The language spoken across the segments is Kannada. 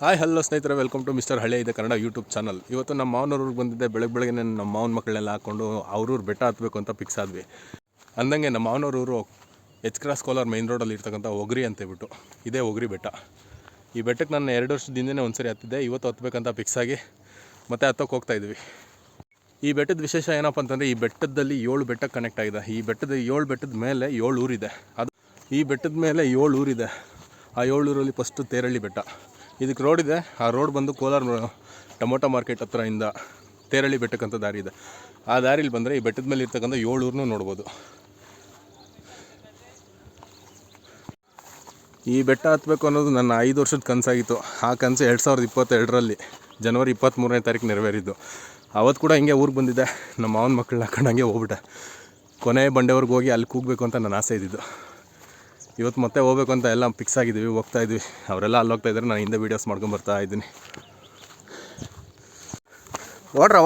ಹಾಯ್ ಹಲೋ ಸ್ನೇಹಿತರೆ, ವೆಲ್ಕಮ್ ಟು ಮಿಸ್ಟರ್ ಹಳೆ ಇದೆ ಕನ್ನಡ ಯೂಟ್ಯೂಬ್ ಚಾನಲ್. ಇವತ್ತು ನಮ್ಮ ಮಾವನವ್ರಿಗೆ ಬಂದಿದ್ದೆ. ಬೆಳಗ್ಗೆ ನಮ್ಮ ಮಾವನ ಮಕ್ಕಳನ್ನೆಲ್ಲ ಹಾಕ್ಕೊಂಡು ಅವ್ರೂರು ಬೆಟ್ಟ ಹತ್ತಬೇಕು ಅಂತ ಫಿಕ್ಸ್ ಆದ್ವಿ. ಅಂದಂಗೆ ನಮ್ಮ Mavanur H cross Kolar main ರೋಡಲ್ಲಿ ಇರ್ತಕ್ಕಂಥ ಒಗ್ರಿ ಅಂತೇಳ್ಬಿಟ್ಟು ಇದೇ ಒಗ್ರಿ ಬೆಟ್ಟ. ಈ ಬೆಟ್ಟಕ್ಕೆ ನಾನು 2 ವರ್ಷದಿಂದನೇ ಒಂದ್ಸರಿ ಹತ್ತಿದ್ದೆ. ಇವತ್ತು ಹತ್ತಬೇಕಂತ ಫಿಕ್ಸ್ ಆಗಿ ಮತ್ತೆ ಹತ್ತೋಕೆ ಹೋಗ್ತಾಯಿದ್ವಿ. ಈ ಬೆಟ್ಟದ ವಿಶೇಷ ಏನಪ್ಪ ಅಂತಂದರೆ, ಈ ಬೆಟ್ಟದಲ್ಲಿ 7 ಬೆಟ್ಟ ಕನೆಕ್ಟ್ ಆಗಿದೆ. ಈ ಬೆಟ್ಟದ 7 ಬೆಟ್ಟದ ಮೇಲೆ 7 ಊರಿದೆ. ಅದು ಈ ಬೆಟ್ಟದ ಮೇಲೆ 7 ಊರಿದೆ. ಆ 7 ಊರಲ್ಲಿ ಫಸ್ಟು ತೇರಳ್ಳಿ ಬೆಟ್ಟ. ಇದಕ್ಕೆ ರೋಡ್ ಇದೆ. ಆ ರೋಡ್ ಬಂದು ಕೋಲಾರ ಟೊಮೊಟೊ ಮಾರ್ಕೆಟ್ ಹತ್ರದಿಂದ ತೇರಳ್ಳಿ ಬೆಟ್ಟಕ್ಕಂಥ ದಾರಿ ಇದೆ. ಆ ದಾರಿಲಿ ಬಂದರೆ ಈ ಬೆಟ್ಟದ ಮೇಲೆ ಇರ್ತಕ್ಕಂಥ 7 ಊರನ್ನೂ ನೋಡ್ಬೋದು. ಈ ಬೆಟ್ಟ ಹತ್ತಬೇಕು ಅನ್ನೋದು ನನ್ನ 5 ವರ್ಷದ ಕನಸಾಗಿತ್ತು. ಆ ಕನಸು 2022ರಲ್ಲಿ ಜನವರಿ 23ನೇ ತಾರೀಕು ನೆರವೇರಿದ್ದು. ಅವತ್ತು ಕೂಡ ಹಿಂಗೆ ಊರಿಗೆ ಬಂದಿದ್ದೆ. ನಮ್ಮ ಮಾವನ ಮಕ್ಕಳನ್ನ ಹಾಕೊಂಡು ಹಂಗೆ ಹೋಗ್ಬಿಟ್ಟೆ. ಕೊನೆ ಬಂಡೆವರೆಗೆ ಹೋಗಿ ಅಲ್ಲಿ ಕೂಗಬೇಕು ಅಂತ ನನ್ನ ಆಸೆ ಇದ್ದಿದ್ದು. ಇವತ್ತು ಮತ್ತೆ ಹೋಗ್ಬೇಕು ಅಂತ ಎಲ್ಲ ಫಿಕ್ಸ್ ಆಗಿದ್ದೀವಿ, ಹೋಗ್ತಾಯಿದ್ವಿ. ಅವರೆಲ್ಲ ಅಲ್ಲಿ ಹೋಗ್ತಾಯಿದ್ದಾರೆ, ನಾನು ಹಿಂದೆ ವೀಡಿಯೋಸ್ ಮಾಡ್ಕೊಂಬರ್ತಾ ಇದ್ದೀನಿ. ಓಡ್ರ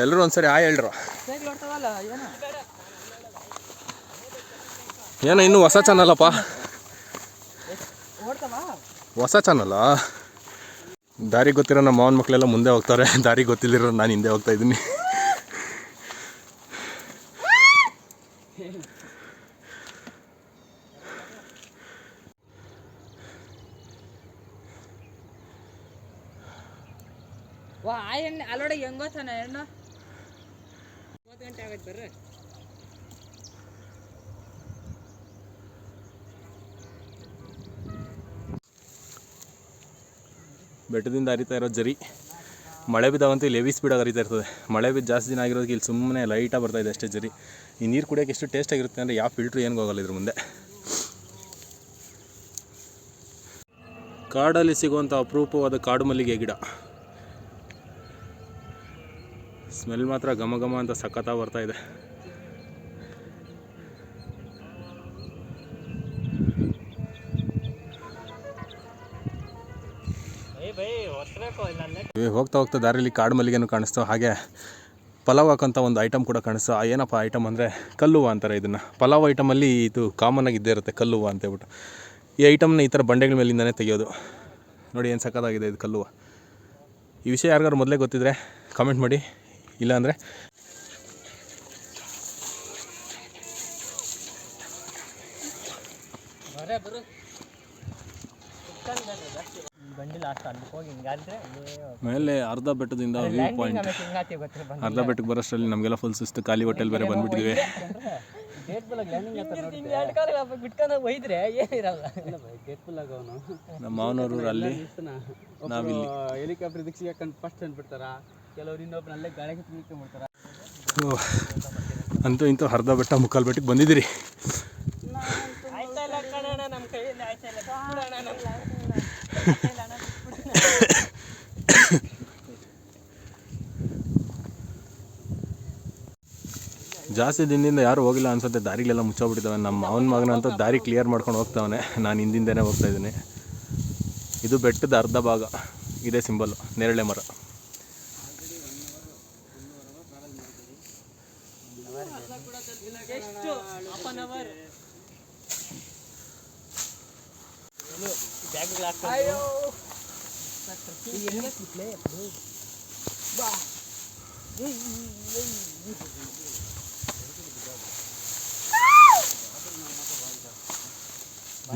ಎಲ್ಲರೂ ಒಂದ್ಸರಿ ಹೇಳ್ರು. ಏನೋ ಇನ್ನೂ ಹೊಸ ಚಾನಲಪ್ಪ, ಹೊಸ ಚಾನಲ್ಲ. ದಾರಿ ಗೊತ್ತಿರೋ ನಮ್ಮ ಮಾವನ ಮಕ್ಕಳೆಲ್ಲ ಮುಂದೆ ಹೋಗ್ತಾರೆ, ದಾರಿ ಗೊತ್ತಿಲ್ಲಿರೋ ನಾನು ಹಿಂದೆ ಹೋಗ್ತಾಯಿದ್ದೀನಿ. ಅಲ್ಲೋಡ ಹೆಂಗೋತಾನ ಹೆಣ್ಣು 30 ಗಂಟೆ ಆಗೈತೆ ಬರ್ರಿ. ಬೆಟ್ಟದಿಂದ ಹರಿತಾ ಇರೋ ಜರಿ ಮಳೆ ಬಿದ್ದಾವಂತೂ ಇಲ್ಲಿ ಹೆವಿ ಸ್ಪೀಡಾಗಿ ಹರಿತಾ ಇರ್ತದೆ. ಮಳೆ ಬಿದ್ದು ಜಾಸ್ತಿ ದಿನ ಆಗಿರೋದಕ್ಕೆ ಇಲ್ಲಿ ಸುಮ್ಮನೆ ಲೈಟಾಗಿ ಬರ್ತಾಯಿದೆ ಅಷ್ಟೇ ಜರಿ. ಈ ನೀರು ಕುಡಿಯೋಕೆ ಎಷ್ಟು ಟೇಸ್ಟಾಗಿರುತ್ತೆ ಅಂದರೆ ಯಾವ ಫಿಲ್ಟ್ರ್ ಏನಿಗೆ ಹೋಗಲ್ಲ ಇದ್ರ ಮುಂದೆ. ಕಾಡಲ್ಲಿ ಸಿಗುವಂಥ ಅಪರೂಪವಾದ ಕಾಡು ಮಲ್ಲಿಗೆ ಗಿಡ. ಸ್ಮೆಲ್ ಮಾತ್ರ ಘಮ ಘಮ ಅಂತ ಸಖತ್ತಾಗಿ ಬರ್ತಾಯಿದೆ. ಹೋಗ್ತಾ ಹೋಗ್ತಾ ದಾರಿಯಲ್ಲಿ ಕಾಡು ಮಲ್ಲಿಗೆನೂ ಕಾಣಿಸ್ತು. ಹಾಗೆ ಪಲಾವ್ ಹಾಕೋಂಥ ಒಂದು ಐಟಮ್ ಕೂಡ ಕಾಣಿಸ್ತು. ಏನಪ್ಪ ಐಟಮ್ ಅಂದರೆ ಕಲ್ಲುವ ಅಂತಾರೆ ಇದನ್ನು. ಪಲಾವ್ ಐಟಮಲ್ಲಿ ಇದು ಕಾಮನ್ನಾಗಿ ಇದ್ದೇ ಇರುತ್ತೆ, ಕಲ್ಲುವ ಅಂತೇಳ್ಬಿಟ್ಟು. ಈ ಐಟಮ್ನ ಈ ಥರ ಬಂಡೆಗಳ ಮೇಲಿಂದನೇ ತೆಗೆಯೋದು. ನೋಡಿ ಏನು ಸಖತ್ತಾಗಿದೆ ಇದು ಕಲ್ಲುವ. ಈ ವಿಷಯ ಯಾರಿಗಾರು ಮೊದಲೇ ಗೊತ್ತಿದ್ರೆ ಕಾಮೆಂಟ್ ಮಾಡಿ. ಇಲ್ಲಾಂದರೆ ಮೇಲೆ ಅರ್ಧ ಬೆಟ್ಟದಿಂದ ವ್ಯೂ ಪಾಯಿಂಟ್. ಅರ್ಧ ಬೆಟ್ಟಕ್ಕೆ ಬರೋಷ್ಟರಲ್ಲಿ ನಮಗೆಲ್ಲ ಫುಲ್ ಸುಸ್ತು, ಖಾಲಿ ಹೋಟೆಲ್ ಬೇರೆ ಬಂದ್ಬಿಟ್ಟಿದ್ವಿ. ನಮ್ಮ ಮಾವನೂರು ಅಲ್ಲಿ ನಾವಿಲ್ಲಿ ಹೆಲಿಕಾಪ್ಟರ್ ದಿಕ್ಷಿ ಫಸ್ಟ್ ಅಂದ್ಬಿಡ್ತಾರ, ಕೆಲವರು ಇನ್ನೊಬ್ಬನಲ್ಲೇ ಗಾಳಿ ಮಾಡ್ತಾರ. ಅಂತೂ ಇಂತೂ ಅರ್ಧ ಬೆಟ್ಟ ಮುಕ್ಕಾಲು ಬೆಟ್ಟಕ್ಕೆ ಬಂದಿದ್ದೀರಿ. ಜಾಸ್ತಿ ದಿನದಿಂದ ಯಾರು ಹೋಗಿಲ್ಲ ಅನ್ಸುತ್ತೆ. ದಾರಿಗಳೆಲ್ಲ ಮುಚ್ಚೋಗ್ಬಿಟ್ಟಿದ್ದಾವೆ. ನಮ್ಮ ಮಾವನ ಮಗನಂತೂ ದಾರಿ ಕ್ಲಿಯರ್ ಮಾಡ್ಕೊಂಡು ಹೋಗ್ತಾವನೆ, ನಾನು ಹಿಂದಿಂದನೇ ಹೋಗ್ತಾಯಿದ್ದೀನಿ. ಇದು ಬೆಟ್ಟದ ಅರ್ಧ ಭಾಗ. ಇದೇ ಸಿಂಬಲ್ಲು, ನೇರಳೆ ಮರ.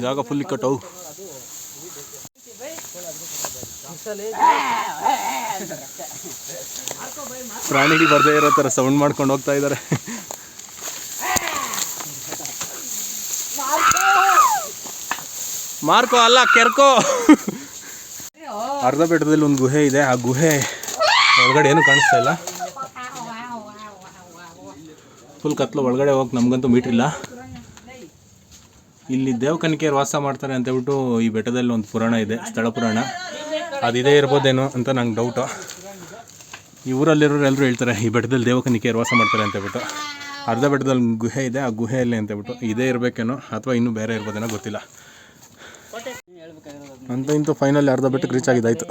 ಜಾಗ ಫುಲ್ ಕಟ್ಟವು. ಪ್ರಾಣಿಗಳು ಬರ್ದೇ ಇರೋ ಥರ ಸೌಂಡ್ ಮಾಡ್ಕೊಂಡು ಹೋಗ್ತಾ ಇದ್ದಾರೆ. ಮಾರ್ಕೋ ಅಲ್ಲ, ಕೆರ್ಕೋ. ಅರ್ಧ ಬೆಟ್ಟದಲ್ಲಿ ಒಂದು ಗುಹೆ ಇದೆ. ಆ ಗುಹೆ ಒಳಗಡೆ ಏನು ಕಾಣಿಸ್ತಾ ಇಲ್ಲ, ಫುಲ್ ಕತ್ಲು. ಒಳಗಡೆ ಹೋಗಿ ನಮಗಂತೂ ಮೀಟ್ರಿಲ್ಲ. ಇಲ್ಲಿ ದೇವಕನಿಕೆಯರು ವಾಸ ಮಾಡ್ತಾರೆ ಅಂತೇಳ್ಬಿಟ್ಟು ಈ ಬೆಟ್ಟದಲ್ಲಿ ಒಂದು ಪುರಾಣ ಇದೆ, ಸ್ಥಳ ಪುರಾಣ. ಅದಿದೇ ಇರ್ಬೋದೇನೋ ಅಂತ ನಂಗೆ ಡೌಟು. ಈ ಊರಲ್ಲಿರೋರು ಎಲ್ಲರೂ ಹೇಳ್ತಾರೆ ಈ ಬೆಟ್ಟದಲ್ಲಿ ದೇವಕನಿಕೆಯರು ವಾಸ ಮಾಡ್ತಾರೆ ಅಂತೇಳ್ಬಿಟ್ಟು. ಅರ್ಧ ಬೆಟ್ಟದಲ್ಲಿ ಗುಹೆ ಇದೆ, ಆ ಗುಹೆಯಲ್ಲಿ ಅಂತೇಳ್ಬಿಟ್ಟು ಇದೇ ಇರಬೇಕೇನೋ ಅಥವಾ ಇನ್ನೂ ಬೇರೆ ಇರ್ಬೋದೇನೋ ಗೊತ್ತಿಲ್ಲ. ಅಂತ ಇಂತೂ ಫೈನಲ್ ಅರ್ಧ ಬೆಟ್ಟಕ್ಕೆ ರೀಚ್ ಆಗಿದ್ದಾಯಿತು.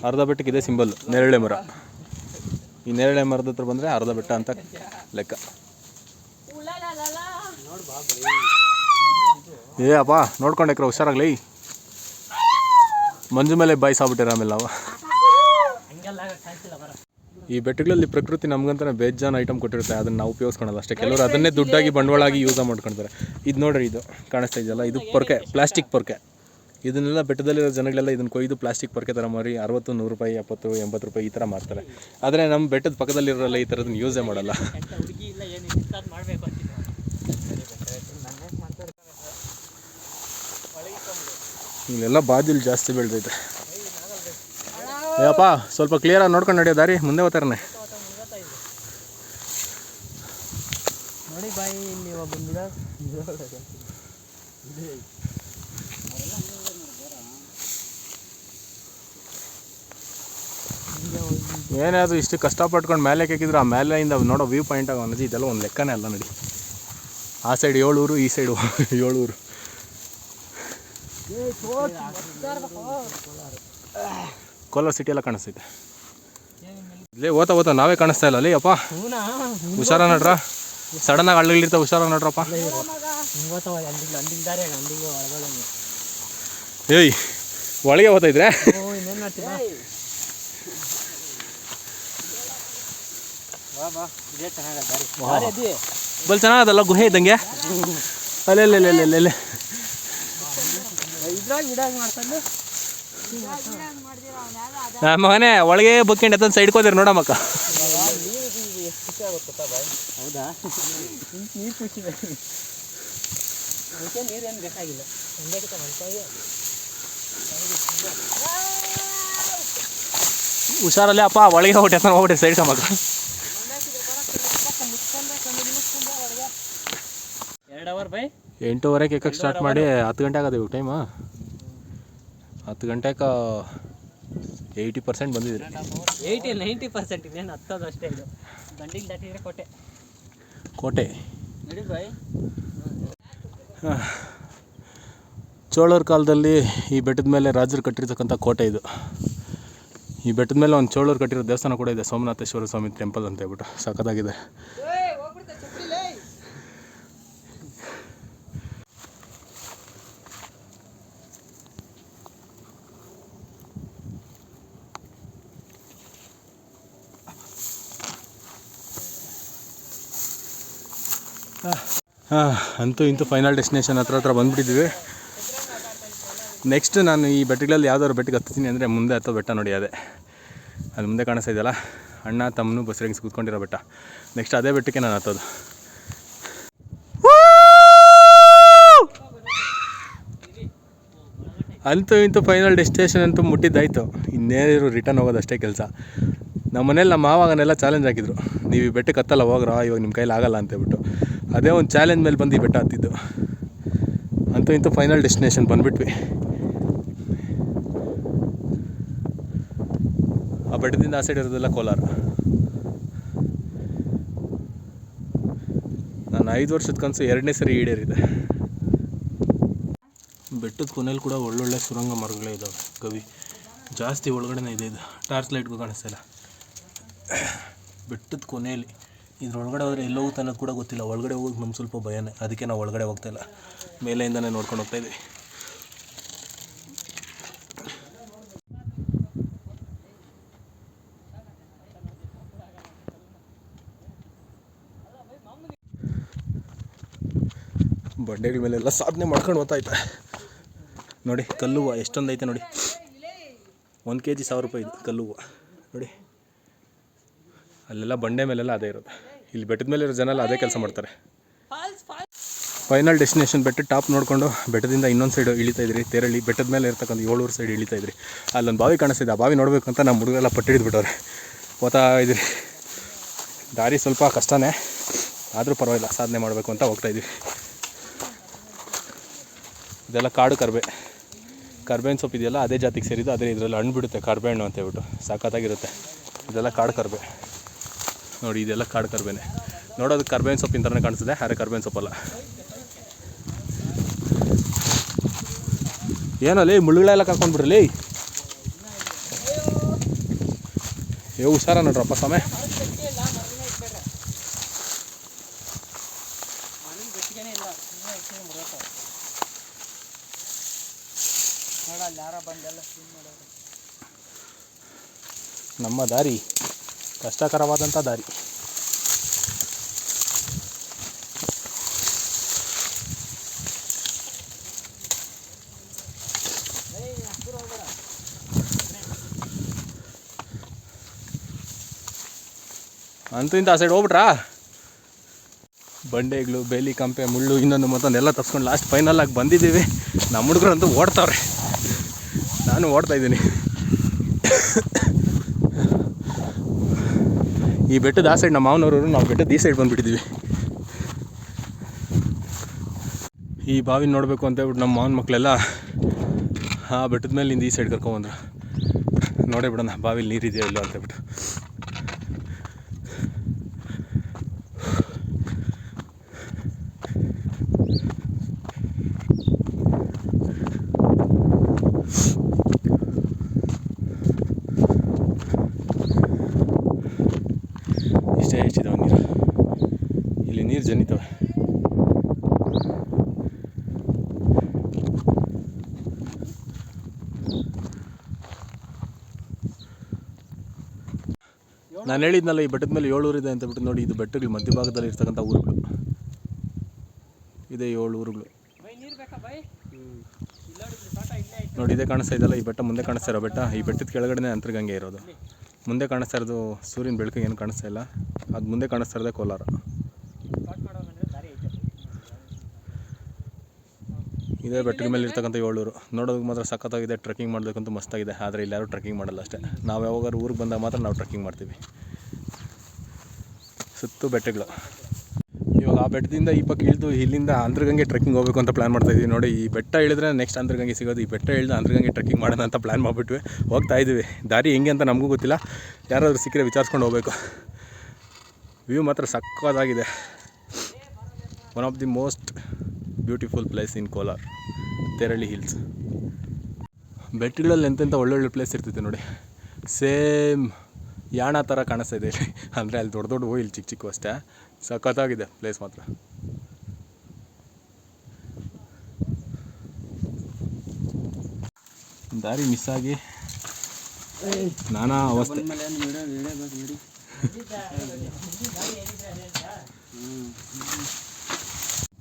ಅರ್ಧ ಬೆಟ್ಟಕ್ಕೆ ಇದೆ ಸಿಂಬಲ್, ನೇರಳೆ ಮರ. ಈ ನೇರಳೆ ಮರದ ಹತ್ರ ಬಂದರೆ ಅರ್ಧ ಬೆಟ್ಟ ಅಂತ ಲೆಕ್ಕ. ಏ ಅಪ್ಪ ನೋಡ್ಕೊಂಡೆ ಹುಷಾರಾಗ್ಲಿ. ಮಂಜು ಮೇಲೆ ಬಾಯಿಸಾಗ್ಬಿಟ್ಟಿರ ಆಮೇಲೆ ನಾವು. ಈ ಬೆಟ್ಟಗಳಲ್ಲಿ ಪ್ರಕೃತಿ ನಮ್ಗಂತಾನೆ ಬೇಜಾನ್ ಐಟಮ್ ಕೊಟ್ಟಿರುತ್ತೆ, ಅದನ್ನು ನಾವು ಉಪಯೋಗಿಸ್ಕೊಳಲ್ಲ ಅಷ್ಟೇ. ಕೆಲವರು ಅದನ್ನೇ ದುಡ್ಡಾಗಿ ಬಂಡವಾಳಾಗಿ ಯೂಸ್ ಮಾಡ್ಕೊಳ್ತಾರೆ. ಇದು ನೋಡ್ರಿ, ಇದು ಕಾಣಿಸ್ತಾ ಇದೆಯಲ್ಲ, ಇದು ಪೊರ್ಕೆ, ಪ್ಲಾಸ್ಟಿಕ್ ಪೊರ್ಕೆ. ಇದನ್ನೆಲ್ಲ ಬೆಟ್ಟದಲ್ಲಿರೋ ಜನಗಳೆಲ್ಲ ಇದನ್ನು ಕೊಯ್ದು ಪ್ಲಾಸ್ಟಿಕ್ ಪೊರ್ಕೆ ಥರ ಮಾರಿ 60, 100 ರೂಪಾಯಿ, 70, 80 ರೂಪಾಯಿ ಈ ಥರ ಮಾರ್ತಾರೆ. ಆದರೆ ನಮ್ಮ ಬೆಟ್ಟದ ಪಕ್ಕದಲ್ಲಿರೋಲ್ಲ ಈ ಥರದನ್ನ ಯೂಸೇ ಮಾಡಲ್ಲ. ಇಲ್ಲೆಲ್ಲ ಬಾಜಿಲ್ ಜಾಸ್ತಿ ಬೆಳೆದೈತೆ. ಏಪ್ಪ ಸ್ವಲ್ಪ ಕ್ಲಿಯರಾಗಿ ನೋಡ್ಕೊಂಡು ನಡೆಯೋ ದಾರಿ, ಮುಂದೆ ಹೋಗ್ತಾರನೆ ನೋಡಿ ಬಾಯಿ. ನೀವು ಬಂದಿರ ಏನೇ ಅದು ಇಷ್ಟು ಕಷ್ಟಪಟ್ಕೊಂಡು ಮೇಲೆ ಹಾಕಿದ್ರೆ ಆ ಮೇಲೆಯಿಂದ ನೋಡೋ ವ್ಯೂ ಪಾಯಿಂಟ್ ಆಗ ಅನ್ನೋದು ಇದೆಲ್ಲ ಒಂದು ಲೆಕ್ಕನೇ ಅಲ್ಲ ನೋಡಿ. ಆ ಸೈಡ್ 7 ಊರು, ಈ ಸೈಡು 7 ಊರು. ಕೋಲಾರ ಸಿಟಿ ಎಲ್ಲ ಕಾಣಿಸ್ತೈತೆ. ಇಲ್ಲೇ ಓದ್ತಾ ನಾವೇ ಕಾಣಿಸ್ತಾ ಇಲ್ಲ ಅಲ್ಲಿ. ಅಪ್ಪ ಹುಷಾರ ನಡ್ರ, ಸಡನ್ನಾಗಿ ಹಳ್ಳಿಗಳಿರ್ತಾವೆ, ಹುಷಾರ ನಡ್ರಪ್ಪ. ಏಯ್ ಒಳಗೆ ಓದ್ತಾ ಇದ್ರೆ ಬಲ್ ಚೆನ್ನಾಗದಲ್ಲ ಗುಹೆ ಇದ್ದಂಗೆ. ಅಲ್ಲೆಲ್ಲೆಲ್ಲೆಲ್ಲೆಲ್ಲೆ ಮಗನೇ ಒಳಗೆ ಬಕ್ಕಿಂಡ್ ಎತ್ತಂದು ಸೈಡ್ ಕೋದಿರಿ ನೋಡಮ್ಮಕ್ಕ. ಹೌದಾ, ನೀರು ಕುಡಿಸಿದೆ, ನೀರೇನು ಬೇಕಾಗಿಲ್ಲ. ಹುಷಾರಲ್ಲೇ ಅಪ್ಪ, ಒಳಗೆ ಹೋಗ್ಬಿಟ್ಟು ಎತ್ತ ಹೋಗ್ಬಿಟ್ಟು ಸೈಡ್ ಕಮ್ಮಕ್ಕ. 2 ಅವರ್ ಬೈ 8:30 ಕೇಕಕ್ಕೆ ಸ್ಟಾರ್ಟ್ ಮಾಡಿ 10 ಗಂಟೆ ಆಗೋದು ಇವಾಗ ಟೈಮು. 10 ಗಂಟೆಗೆ 80% ಬಂದಿದ್ರಿ. 90% ಇನ್ನೇನು ಹತ್ತೋದು ಅಷ್ಟೇ. ಇದು ದಂಡಿಗೆ ದಾಟಿದ್ರೆ ಕೋಟೆ ನಡಿ ಬಾಯ್. ಚೋಳರ ಕಾಲದಲ್ಲಿ ಈ ಬೆಟ್ಟದ ಮೇಲೆ ರಾಜರು ಕಟ್ಟಿರ್ತಕ್ಕಂಥ ಕೋಟೆ ಇದು. ಈ ಬೆಟ್ಟದ ಮೇಲೆ ಒಂದು ಚೋಳರು ಕಟ್ಟಿರೋ ದೇವಸ್ಥಾನ ಕೂಡ ಇದೆ, ಸೋಮನಾಥೇಶ್ವರ ಸ್ವಾಮಿ ಟೆಂಪಲ್ ಅಂತ ಹೇಳ್ಬಿಟ್ಟು. ಸಖತ್ತಾಗಿದೆ. ಅಂತೂ ಇಂತೂ ಫೈನಲ್ ಡೆಸ್ಟಿನೇಷನ್ ಹತ್ರ ಬಂದುಬಿಟ್ಟಿದ್ವಿ. ನೆಕ್ಸ್ಟ್ ನಾನು ಈ ಬೆಟ್ಟಗಳಲ್ಲಿ ಯಾವ್ದಾದ್ರು ಬೆಟ್ಟಕ್ಕೆ ಹತ್ತೀನಿ ಅಂದರೆ ಮುಂದೆ ಹತ್ತೋ ಬೆಟ್ಟ ನೋಡಿ, ಅದೇ ಅದು ಮುಂದೆ ಕಾಣಿಸ್ತಾ ಇದೆಯಲ್ಲ, ಅಣ್ಣ ತಮ್ಮನು ಬಸ್ರಂಗಿಸಿ ಕೂತ್ಕೊಂಡಿರೋ ಬೆಟ್ಟ. ನೆಕ್ಸ್ಟ್ ಅದೇ ಬೆಟ್ಟಕ್ಕೆ ನಾನು ಹತ್ತೋದು. ಅಂತೂ ಇಂತೂ ಫೈನಲ್ ಡೆಸ್ಟಿನೇಷನ್ ಅಂತೂ ಮುಟ್ಟಿದ್ದಾಯಿತು. ಇನ್ನೇನಿರು ರಿಟರ್ನ್ ಹೋಗೋದು ಅಷ್ಟೇ ಕೆಲಸ. ನಮ್ಮ ಮನೇಲಿ ನಮ್ಮ ಮಾವಾಗನೆಲ್ಲ ಚಾಲೆಂಜ್ ಹಾಕಿದ್ರು, ನೀವು ಈ ಬೆಟ್ಟಕ್ಕೆ ಹತ್ತಲ್ಲ ಹೋಗ್ರ, ಇವಾಗ ನಿಮ್ಮ ಕೈಲಿ ಆಗಲ್ಲ ಅಂತೇಳ್ಬಿಟ್ಟು. ಅದೇ ಒಂದು ಚಾಲೆಂಜ್ ಮೇಲೆ ಬಂದು ಈ ಬೆಟ್ಟ ಹತ್ತಿದ್ದು. ಅಂತೂ ಇಂತೂ ಫೈನಲ್ ಡೆಸ್ಟಿನೇಷನ್ ಬಂದುಬಿಟ್ವಿ. ಆ ಬೆಟ್ಟದಿಂದ ಆ ಸೈಡ್ ಇರೋದೆಲ್ಲ ಕೋಲಾರ. ನನ್ನ 5 ವರ್ಷದ ಕನಸು 2ನೇ ಸರಿ ಈಡೇರಿದೆ. ಬೆಟ್ಟದ ಕೊನೆಯಲ್ಲಿ ಕೂಡ ಒಳ್ಳೊಳ್ಳೆ ಸುರಂಗ ಮರಗಳೇ ಇದ್ದಾವೆ ಗವಿ. ಜಾಸ್ತಿ ಒಳಗಡೆನೇ ಇದೆ. ಇದು ಟಾರ್ಚ್ ಲೈಟ್ಗೂ ಕಾಣಿಸ್ತಾ ಇಲ್ಲ. ಬೆಟ್ಟದ ಕೊನೆಯಲ್ಲಿ ಇದ್ರೊಳಗಡೆ ಹೋದರೆ ಎಲ್ಲೋ ಹೋಗುತ್ತೆ ಅನ್ನೋದು ಕೂಡ ಗೊತ್ತಿಲ್ಲ. ಒಳಗಡೆ ಹೋಗೋದು ನಮ್ಗೆ ಸ್ವಲ್ಪ ಭಯನೇ, ಅದಕ್ಕೆ ನಾವು ಒಳಗಡೆ ಹೋಗ್ತಾಯಿಲ್ಲ, ಮೇಲೆಯಿಂದನೇ ನೋಡ್ಕೊಂಡು ಹೋಗ್ತಾಯಿದ್ವಿ. ಬಂಡೆಗಳ ಮೇಲೆಲ್ಲ ಸಾಧನೆ ಮಾಡ್ಕೊಂಡು ಹೋಗ್ತಾಯಿದ್ದೆ ನೋಡಿ. ಕಲ್ಲು ಹೂವು ಎಷ್ಟೊಂದು ಐತೆ ನೋಡಿ. 1 kg 1000 ರೂಪಾಯಿ ಇದು ಕಲ್ಲು ಹೂವು ನೋಡಿ. ಅಲ್ಲೆಲ್ಲ ಬಂಡೆ ಮೇಲೆಲ್ಲ ಅದೇ ಇರೋದು. ಇಲ್ಲಿ ಬೆಟ್ಟದ ಮೇಲೆ ಇರೋ ಜನ ಎಲ್ಲ ಅದೇ ಕೆಲಸ ಮಾಡ್ತಾರೆ. ಫೈನಲ್ ಡೆಸ್ಟಿನೇಷನ್ ಬೆಟ್ಟದ ಟಾಪ್ ನೋಡಿಕೊಂಡು ಬೆಟ್ಟದಿಂದ ಇನ್ನೊಂದು ಸೈಡ್ ಇಳಿತಾಯಿದ್ರಿ. ತೇರಳ್ಳಿ ಬೆಟ್ಟದ ಮೇಲೆ ಇರ್ತಕ್ಕಂಥ 7 ಊರು ಸೈಡ್ ಇಳಿತಾಯಿದ್ರಿ. ಅಲ್ಲೊಂದು ಬಾವಿ ಕಾಣಿಸ್ತಿದೆ. ಆ ಬಾವಿ ನೋಡಬೇಕು ಅಂತ ನಮ್ಮ ಹುಡುಗರೆಲ್ಲ ಪಟ್ಟಿಡಿದ್ಬಿಟ್ಟವ್ರೆ. ಹೋಗ್ತಾ ಇದ್ರಿ. ದಾರಿ ಸ್ವಲ್ಪ ಕಷ್ಟನೇ, ಆದರೂ ಪರವಾಗಿಲ್ಲ, ಸಾಧನೆ ಮಾಡಬೇಕು ಅಂತ ಹೋಗ್ತಾಯಿದ್ವಿ. ಇದೆಲ್ಲ ಕಾಡು ಕರ್ಬೇವಿನ ಸೊಪ್ಪು ಇದೆಯಲ್ಲ, ಅದೇ ಜಾತಿಗೆ ಸೇರಿದ್ದು. ಅದೇ ಇದರಲ್ಲಿ ಹಣ್ಣು ಬಿಡುತ್ತೆ, ಕರ್ಬೇ ಹಣ್ಣು ಅಂತ ಹೇಳ್ಬಿಟ್ಟು. ಸಾಕತ್ತಾಗಿರುತ್ತೆ. ಇದೆಲ್ಲ ಕಾಡು ಕರ್ಬೇ ನೋಡಿ. ಇದೆಲ್ಲ ಕಾಡು ಕರ್ಬೇನೆ. ನೋಡೋದಕ್ಕೆ ಕರ್ಬೇವಿನ ಸೊಪ್ಪಿನ ಥರನೇ ಕಾಣಿಸ್ತದೆ, ಆದರೆ ಕರ್ಬೇವಿನ ಸೊಪ್ಪಲ್ಲ. ಏನಲ್ಲಿ ಮುಳ್ಳುಗಳೆಲ್ಲ ಕರ್ಕೊಂಡ್ಬಿಡ್ರಿ. ಹುಷಾರ ನೋಡ್ರಪ್ಪ ಸ್ವಾಮಿ. ನಂಬಿಕೆನೇ ಇಲ್ಲ ಇನ್ನೂ ಹೆಚ್ಚಿನ ಮುರಿಯೋದು ನೋಡ ಅಲ್ಲಿ ಯಾರ ಬಂದೆಲ್ಲ ಕ್ಲೀನ್ ಮಾಡೋರು. ನಮ್ಮ ದಾರಿ ಕಷ್ಟಕರವಾದಂಥ ದಾರಿ. ಅಂತೂ ಇಂಥ ಆ ಸೈಡ್ ಹೋಗ್ಬಿಟ್ರಾ? ಬಂಡೆಗಳು, ಬೇಲಿ ಕಂಪೆ, ಮುಳ್ಳು, ಇನ್ನೊಂದು ಮತ್ತೊಂದೆಲ್ಲ ತಪ್ಸ್ಕೊಂಡು ಲಾಸ್ಟ್ ಫೈನಲಾಗಿ ಬಂದಿದ್ದೀವಿ. ನಮ್ಮ ಹುಡುಗರಂತೂ ಓಡ್ತಾವ್ರೆ, ನಾನು ಓಡ್ತಾಯಿದ್ದೀನಿ. ಈ ಬೆಟ್ಟದ ಆ ಸೈಡ್ ನಮ್ಮ ಮಾವನವರು, ನಾವು ಬೆಟ್ಟದ ಈ ಸೈಡ್ ಬಂದುಬಿಟ್ಟಿದ್ದೀವಿ. ಈ ಬಾವಿ ನೋಡಬೇಕು ಅಂತ ಹೇಳ್ಬಿಟ್ಟು ನಮ್ಮ ಮಾವನ ಮಕ್ಕಳೆಲ್ಲ ಆ ಬೆಟ್ಟದ ಮೇಲಿಂದ ಈ ಸೈಡ್ ಕರ್ಕೊಂಬಂದ್ರು. ನೋಡೇ ಬಿಡೋಣ ಬಾವಿಲಿ ನೀರಿದೆಯೋ ಇಲ್ಲೋ ಅಂತೇಳ್ಬಿಟ್ಟು. ಇಷ್ಟೇ ಹೆಚ್ಚಿದಾವೆ ನೀರು, ಇಲ್ಲಿ ನೀರು ಜನಿತವೆ. ನಾನು ಹೇಳಿದ್ನಲ್ಲ ಈ ಬೆಟ್ಟದ ಮೇಲೆ 7 ಊರಿದೆ ಅಂತ ಬಿಟ್ಟು. ನೋಡಿ, ಇದು ಬೆಟ್ಟಗಳು ಮಧ್ಯಭಾಗದಲ್ಲಿ ಇರ್ತಕ್ಕಂಥ ಊರುಗಳು. ಇದೇ 7 ಊರುಗಳು. ನೋಡಿ, ಇದೇ ಕಾಣಿಸ್ತಾ ಇದೆಯಲ್ಲ ಈ ಬೆಟ್ಟ. ಮುಂದೆ ಕಾಣಿಸ್ತಾ ಇರೋ ಬೆಟ್ಟ, ಈ ಬೆಟ್ಟದ ಕೆಳಗಡೆ ಅಂತರಗಂಗೆ ಇರೋದು. ಮುಂದೆ ಕಾಣಿಸ್ತಾ ಇರೋದು ಸೂರ್ಯನ ಬೆಳಕಿಗೆ ಏನು ಕಾಣಿಸ್ತಾ ಇಲ್ಲ, ಅದು ಮುಂದೆ ಕಾಣಿಸ್ತಾ ಇರೋದೇ ಕೋಲಾರ. ಇದೇ ಬೆಟ್ಟದ ಮೇಲೆ ಇರ್ತಕ್ಕಂಥ 7 ಊರು. ನೋಡೋದಕ್ಕೆ ಮಾತ್ರ ಸಖತ್ತಾಗಿದೆ, ಟ್ರೆಕ್ಕಿಂಗ್ ಮಾಡೋದಕ್ಕಂತೂ ಮಸ್ತಾಗಿದೆ. ಆದರೆ ಇಲ್ಲಿ ಯಾರೂ ಟ್ರೆಕ್ಕಿಂಗ್ ಮಾಡಲ್ಲ ಅಷ್ಟೇ. ನಾವು ಯಾವಾಗಾದ್ರು ಊರಿಗೆ ಬಂದಾಗ ಮಾತ್ರ ನಾವು ಟ್ರೆಕ್ಕಿಂಗ್ ಮಾಡ್ತೀವಿ. ಸುತ್ತು ಬೆಟ್ಟಗಳು. ಇವಾಗ ಆ ಬೆಟ್ಟದಿಂದ ಈ ಪಕ್ಕ ಇಳಿದು ಇಲ್ಲಿಂದ ಅಂತರಗಂಗೆ ಟ್ರೆಕ್ಕಿಂಗ್ ಹೋಗಬೇಕು ಅಂತ ಪ್ಲ್ಯಾನ್ ಮಾಡ್ತಾಯಿದ್ವಿ. ನೋಡಿ, ಈ ಬೆಟ್ಟ ಇಳಿದ್ರೆ ನೆಕ್ಸ್ಟ್ ಅಂತರಗಂಗೆ ಸಿಗೋದು. ಈ ಬೆಟ್ಟ ಇಳಿದು ಅಂತರಗಂಗೆ ಟ್ರೆಕ್ಕಿಂಗ್ ಮಾಡೋಣ ಅಂತ ಪ್ಲ್ಯಾನ್ ಮಾಡಿಬಿಟ್ವಿ. ಹೋಗ್ತಾಯಿದ್ದೀವಿ. ದಾರಿ ಹೆಂಗೆ ಅಂತ ನಮಗೂ ಗೊತ್ತಿಲ್ಲ, ಯಾರಾದರೂ ಸಿಕ್ಕರೆ ವಿಚಾರಿಸ್ಕೊಂಡು ಹೋಗಬೇಕು. ವ್ಯೂ ಮಾತ್ರ ಸಕ್ಕತ್ತಾಗಿದೆ. One of the most beautiful place in Kolar, Teralli hills. ಬೆಟ್ಟಗಳಲ್ಲಿ ಎಂತೆಂಥ ಒಳ್ಳೊಳ್ಳೆ ಪ್ಲೇಸ್ ಇರ್ತೈತೆ ನೋಡಿ. ಸೇಮ್ ಯಾಣ ಥರ ಕಾಣಿಸ್ತಾ ಇದೆ ಇಲ್ಲಿ. ಅಂದರೆ ಅಲ್ಲಿ ದೊಡ್ಡ ದೊಡ್ಡ ಇಲ್ಲಿ ಚಿಕ್ಕ ಚಿಕ್ಕ ಅಷ್ಟೇ. ಸಖತ್ತಾಗಿದೆ ಪ್ಲೇಸ್ ಮಾತ್ರ. ದಾರಿ ಮಿಸ್ ಆಗಿ ನಾನಾ ಅವಸ್ಥೆ.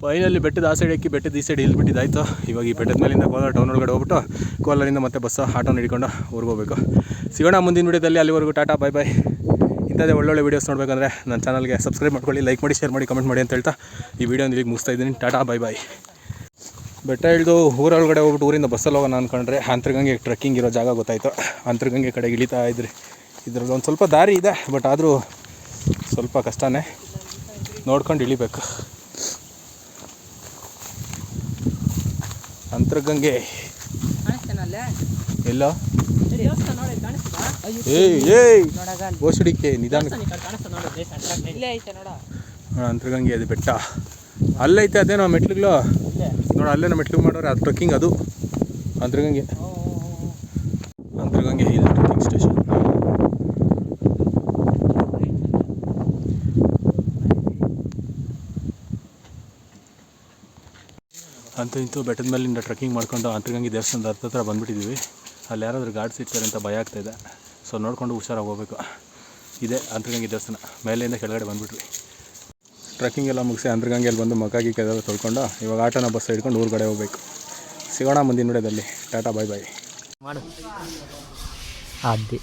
ಫೈನಲ್ಲಿ ಬೆಟ್ಟದ ಆ ಸೈಡ್ ಎಕ್ಕಿ ಬೆಟ್ಟದ ಈ ಸೈಡ್ ಇಲ್ಬಿಟ್ಟಿದ್ದಾಯ್ತು. ಇವಾಗ ಈ ಬೆಟ್ಟದ ಮೇಲಿಂದ ಕೋಲಾರ ಟೌನ್ ಒಳಗಡೆ ಹೋಗ್ಬಿಟ್ಟು ಕೋಲಾರಿಂದ ಮತ್ತೆ ಬಸ್ಸು ಆಟೋನ ಹಿಡ್ಕೊಂಡು ಊರಿಗೆ ಹೋಗ್ಬೇಕು. ಸಿಗೋಣ ಮುಂದಿನ ವೀಡಿಯೋದಲ್ಲಿ. ಅಲ್ಲಿವರೆಗೂ ಟಾಟಾ, ಬಾಯ್ ಬಾಯ್. ಇಂಥದ್ದೇ ಒಳ್ಳೊಳ್ಳೆ ವೀಡಿಯೋಸ್ ನೋಡಬೇಕಂದ್ರೆ ನನ್ನ ಚಾನಲ್ಗೆ ಸಬ್ಸ್ಕ್ರೈಬ್ ಮಾಡ್ಕೊಳ್ಳಿ, ಲೈಕ್ ಮಾಡಿ, ಶೇರ್ ಮಾಡಿ, ಕಮೆಂಟ್ ಮಾಡಿ ಅಂತ ಹೇಳ್ತಾ ಈ ವಿಡಿಯೋನ ಇಲ್ಲಿಗೆ ಮುಗಿಸ್ತಾ ಇದ್ದೀನಿ. ಟಾಟಾ, ಬಾಯ್ ಬಾಯ್. ಬೆಟ್ಟ ಇಳಿದು ಊರೊಳಗಡೆ ಹೋಗ್ಬಿಟ್ಟು ಊರಿಂದ ಬಸ್ಸಲ್ಲಿ ಹೋಗೋಣ ಅಂದ್ಕೊಂಡ್ರೆ ಅಂತರಗಂಗೆ ಟ್ರೆಕ್ಕಿಂಗ್ ಇರೋ ಜಾಗ ಗೊತ್ತಾಯಿತು. ಅಂತರಗಂಗೆ ಕಡೆಗೆ ಇಳಿತಾ ಇದ್ರಿ. ಇದರಲ್ಲಿ ಒಂದು ಸ್ವಲ್ಪ ದಾರಿ ಇದೆ, ಬಟ್ ಆದರೂ ಸ್ವಲ್ಪ ಕಷ್ಟನೇ, ನೋಡ್ಕೊಂಡು ಇಳಿಬೇಕು. ಅಂತರಗಂಗೆ ಎಲ್ಲ ಗೋಸುಡಿಕೆ ನಿಧಾನ. ಅಂತರಗಂಗೆ ಅದು ಬೆಟ್ಟ ಅಲ್ಲೈತೆ. ಅದೇನೋ ಮೆಟ್ಲುಗಳು ನೋಡಿ, ಅಲ್ಲೇನೋ ಮೆಟ್ಲು ಮಾಡೋರೆ. ಅದು ಟ್ರೆಕ್ಕಿಂಗ್, ಅದು Antaragange. Antaragange hill trekking station. ಅಂತೂ ಇಂತೂ ಬೆಟ್ಟದ ಮೇಲಿಂದ ಟ್ರೆಕ್ಕಿಂಗ್ ಮಾಡ್ಕೊಂಡು ಅಂತರಗಂಗೆ ದೇವಸ್ಥಾನದ ಹತ್ರ ಬಂದುಬಿಟ್ಟಿದ್ದೀವಿ. ಅಲ್ಲಿ ಯಾರಾದರೂ ಗಾರ್ಡ್ ಸಿಗ್ತಾರೆ ಅಂತ ಭಯ ಆಗ್ತಾಯಿದೆ. ಸೊ ನೋಡಿಕೊಂಡು ಹುಷಾರಾಗಿ ಹೋಗಬೇಕು. ಇದೇ ಅಂತರಗಂಗೆ ದೇವಸ್ಥಾನ. ಮೇಲೆಯಿಂದ ಕೆಳಗಡೆ ಬಂದುಬಿಟ್ವಿ. ಟ್ರೆಕ್ಕಿಂಗ್ ಎಲ್ಲ ಮುಗಿಸಿ ಅಂತರಗಂಗೆಯಲ್ಲಿ ಬಂದು ಮಕ್ಕಾಗಿ ಕೆಳಗೆ ತೊಳ್ಕೊಂಡು ಇವಾಗ ಆಟೋನ ಬಸ್ ಹಿಡ್ಕೊಂಡು ಊರುಗಡೆ ಹೋಗಬೇಕು. ಸಿಗೋಣ ಮುಂದಿನ ವಿಡಿಯೋದಲ್ಲಿ. ಟಾಟಾ, ಬಾಯ್ ಬಾಯ್. ಮಾಡು ಅದೇ